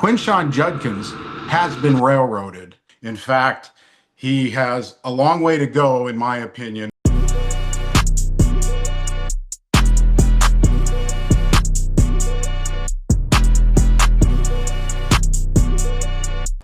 Quinshon Judkins has been railroaded. In fact, he has a long way to go, in my opinion.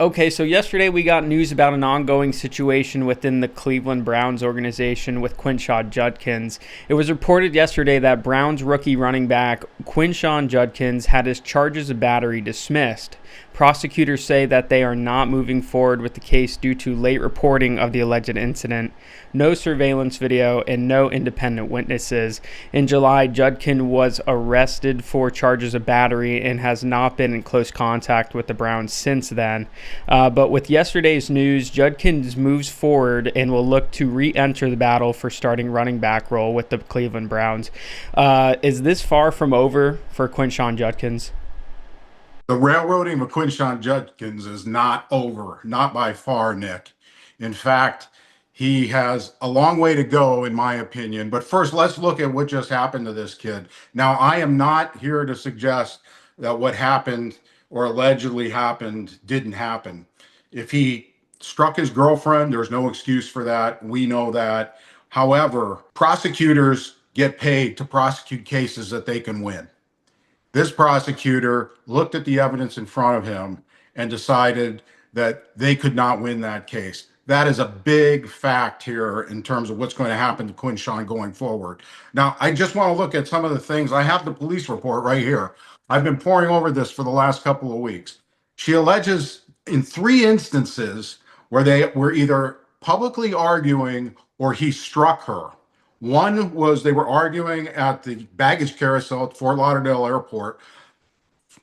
Okay, so yesterday we got news about an ongoing situation within the Cleveland Browns organization with Quinshon Judkins. It was reported yesterday that Browns rookie running back Quinshon Judkins had his charges of battery dismissed. Prosecutors say that they are not moving forward with the case due to late reporting of the alleged incident, no surveillance video, and no independent witnesses. In July, Judkins was arrested for charges of battery and has not been in close contact with the Browns since then. But with yesterday's news, Judkins moves forward and will look to re-enter the battle for starting running back role with the Cleveland Browns. Is this far from over for Quinshon Judkins? The railroading of Quinshon Judkins is not over, not by far, Nick. In fact, he has a long way to go, in my opinion. But first, let's look at what just happened to this kid. Now, I am not here to suggest that what happened or allegedly happened didn't happen. If he struck his girlfriend, there's no excuse for that. We know that. However, prosecutors get paid to prosecute cases that they can win. This prosecutor looked at the evidence in front of him and decided that they could not win that case. That is a big fact here in terms of what's going to happen to Quinshon going forward. Now, I just want to look at some of the things. I have the police report right here. I've been poring over this for the last couple of weeks. She alleges in 3 instances where they were either publicly arguing or he struck her. One was they were arguing at the baggage carousel at Fort Lauderdale Airport.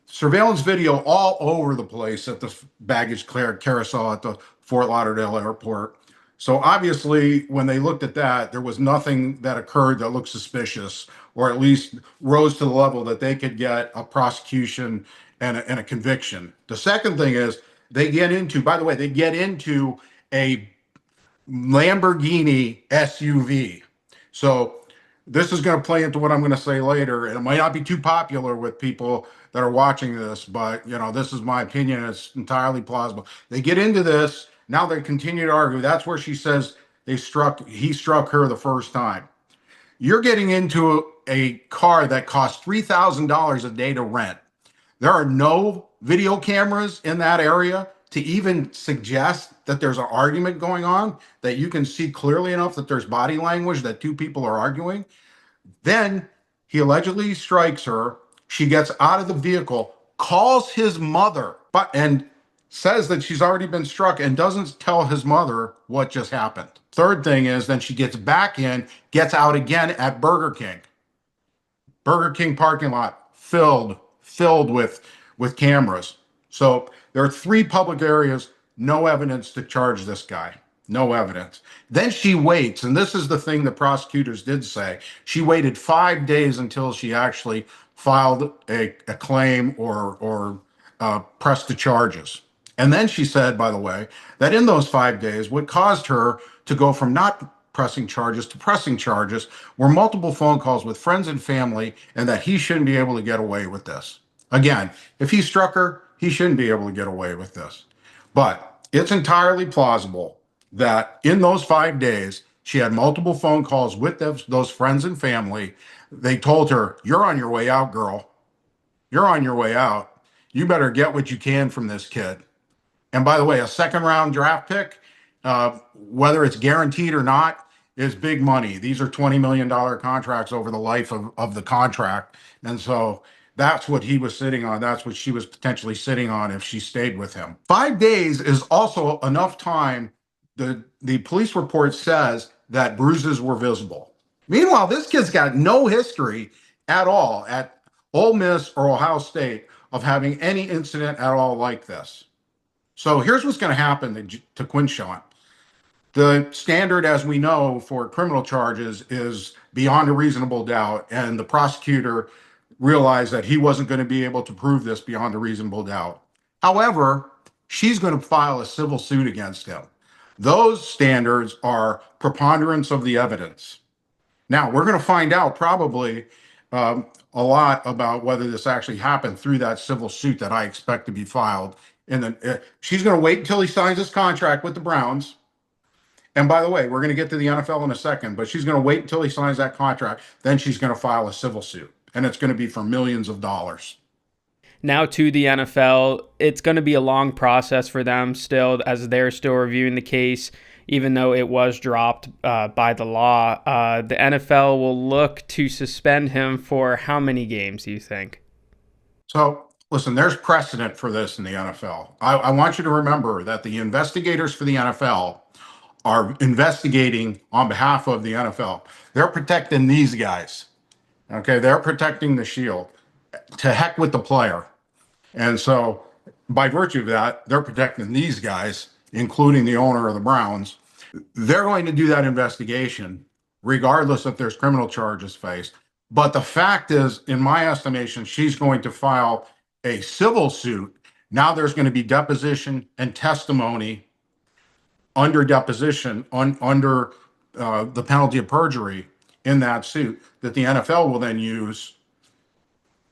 Surveillance video all over the place at the baggage carousel at the Fort Lauderdale Airport. So obviously, when they looked at that, there was nothing that occurred that looked suspicious, or at least rose to the level that they could get a prosecution and a conviction. The second thing is they get into, by the way, they get into a Lamborghini SUV. So this is going to play into what I'm going to say later, and it might not be too popular with people that are watching this, but this is my opinion. It's entirely plausible. They get into this. Now they continue to argue. That's where she says he struck her the first time. You're getting into a car that costs $3,000 a day to rent. There are no video cameras in that area to even suggest that there's an argument going on, that you can see clearly enough that there's body language that 2 people are arguing. Then he allegedly strikes her. She gets out of the vehicle, calls his mother, and says that she's already been struck and doesn't tell his mother what just happened. Third thing is then she gets back in, gets out again at Burger King. Burger King parking lot filled with cameras. So there are 3 public areas, no evidence to charge this guy. No evidence. Then she waits, and this is the thing the prosecutors did say. She waited 5 days until she actually filed a claim or pressed the charges. And then she said, by the way, that in those 5 days, what caused her to go from not pressing charges to pressing charges were multiple phone calls with friends and family, and that he shouldn't be able to get away with this. Again, if he struck her, he shouldn't be able to get away with this. But it's entirely plausible that in those 5 days, she had multiple phone calls with those friends and family. They told her, "You're on your way out, girl. You're on your way out. You better get what you can from this kid." And by the way, a 2nd-round draft pick, whether it's guaranteed or not, is big money. These are $20 million contracts over the life of the contract. And so that's what he was sitting on. That's what she was potentially sitting on if she stayed with him. 5 days is also enough time. The police report says that bruises were visible. Meanwhile, this kid's got no history at all at Ole Miss or Ohio State of having any incident at all like this. So here's what's going to happen to Quinshon. The standard, as we know, for criminal charges is beyond a reasonable doubt, and the prosecutor realized that he wasn't going to be able to prove this beyond a reasonable doubt. However, she's going to file a civil suit against him. Those standards are preponderance of the evidence. Now, we're going to find out probably a lot about whether this actually happened through that civil suit that I expect to be filed. And then she's going to wait until he signs his contract with the Browns. And by the way, we're going to get to the NFL in a second, but she's going to wait until he signs that contract. Then she's going to file a civil suit, and it's going to be for millions of dollars. Now to the NFL, it's going to be a long process for them still, as they're still reviewing the case, even though it was dropped by the law. The NFL will look to suspend him for how many games, do you think? So, listen, there's precedent for this in the NFL. I want you to remember that the investigators for the NFL are investigating on behalf of the NFL. They're protecting these guys. Okay, they're protecting the shield. To heck with the player. And so, by virtue of that, they're protecting these guys, including the owner of the Browns. They're going to do that investigation, regardless if there's criminal charges faced. But the fact is, in my estimation, she's going to file a civil suit. Now there's going to be deposition and testimony under deposition under the penalty of perjury in that suit that the NFL will then use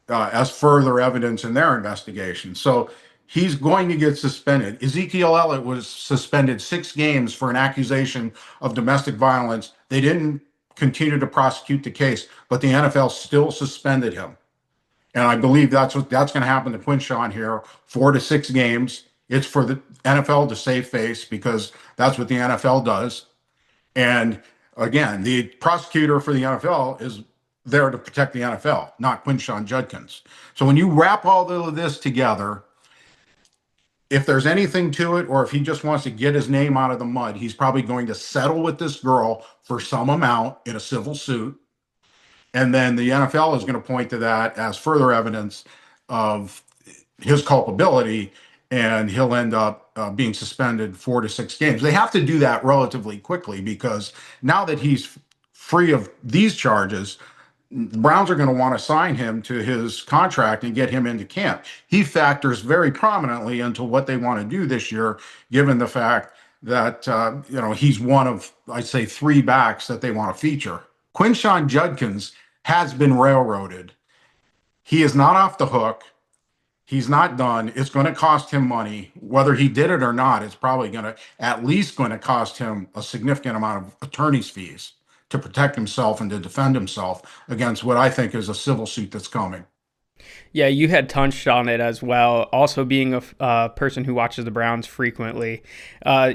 as further evidence in their investigation. So he's going to get suspended. Ezekiel Elliott was suspended 6 games for an accusation of domestic violence. They didn't continue to prosecute the case, but the NFL still suspended him. And I believe that's going to happen to Quinshon here, 4 to 6 games. It's for the NFL to save face because that's what the NFL does. And again, the prosecutor for the NFL is there to protect the NFL, not Quinshon Judkins. So when you wrap all of this together, if there's anything to it, or if he just wants to get his name out of the mud, he's probably going to settle with this girl for some amount in a civil suit. And then the NFL is going to point to that as further evidence of his culpability, and he'll end up being suspended 4 to 6 games. They have to do that relatively quickly because now that he's free of these charges, the Browns are going to want to sign him to his contract and get him into camp. He factors very prominently into what they want to do this year, given the fact that he's one of, I'd say, 3 backs that they want to feature. Quinshon Judkins has been railroaded. He is not off the hook. He's not done. It's going to cost him money. Whether he did it or not, it's probably at least going to cost him a significant amount of attorney's fees to protect himself and to defend himself against what I think is a civil suit that's coming. Yeah, you had touched on it as well. Also, being a person who watches the Browns frequently,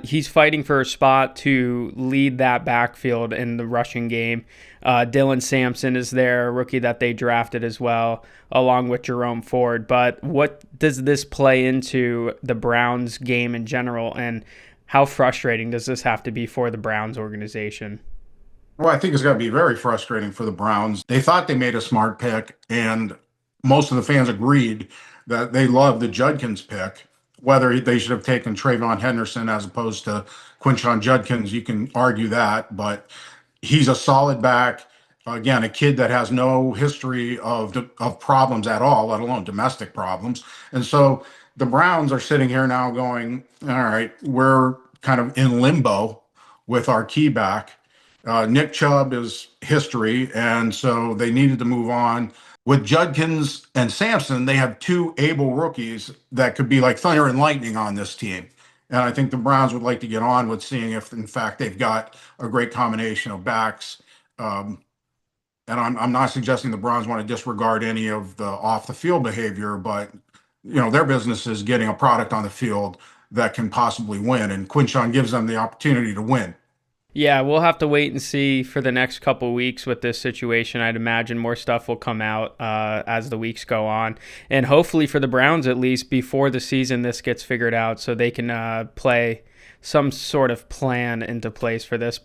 he's fighting for a spot to lead that backfield in the rushing game. Dylan Sampson is there, a rookie that they drafted as well, along with Jerome Ford. But what does this play into the Browns game in general, and how frustrating does this have to be for the Browns organization? Well, I think it's going to be very frustrating for the Browns. They thought they made a smart pick, and most of the fans agreed that they loved the Judkins pick. Whether they should have taken Trayvon Henderson as opposed to Quinshon Judkins, you can argue that, but he's a solid back. Again, a kid that has no history of problems at all, let alone domestic problems. And so the Browns are sitting here now going, all right, we're kind of in limbo with our key back. Nick Chubb is history, and so they needed to move on. With Judkins and Sampson, they have 2 able rookies that could be like thunder and lightning on this team. And I think the Browns would like to get on with seeing if, in fact, they've got a great combination of backs. And I'm not suggesting the Browns want to disregard any of the off the field behavior, but their business is getting a product on the field that can possibly win, and Quinshon gives them the opportunity to win. Yeah, we'll have to wait and see for the next couple weeks with this situation. I'd imagine more stuff will come out as the weeks go on. And hopefully for the Browns, at least before the season, this gets figured out so they can play some sort of plan into place for this.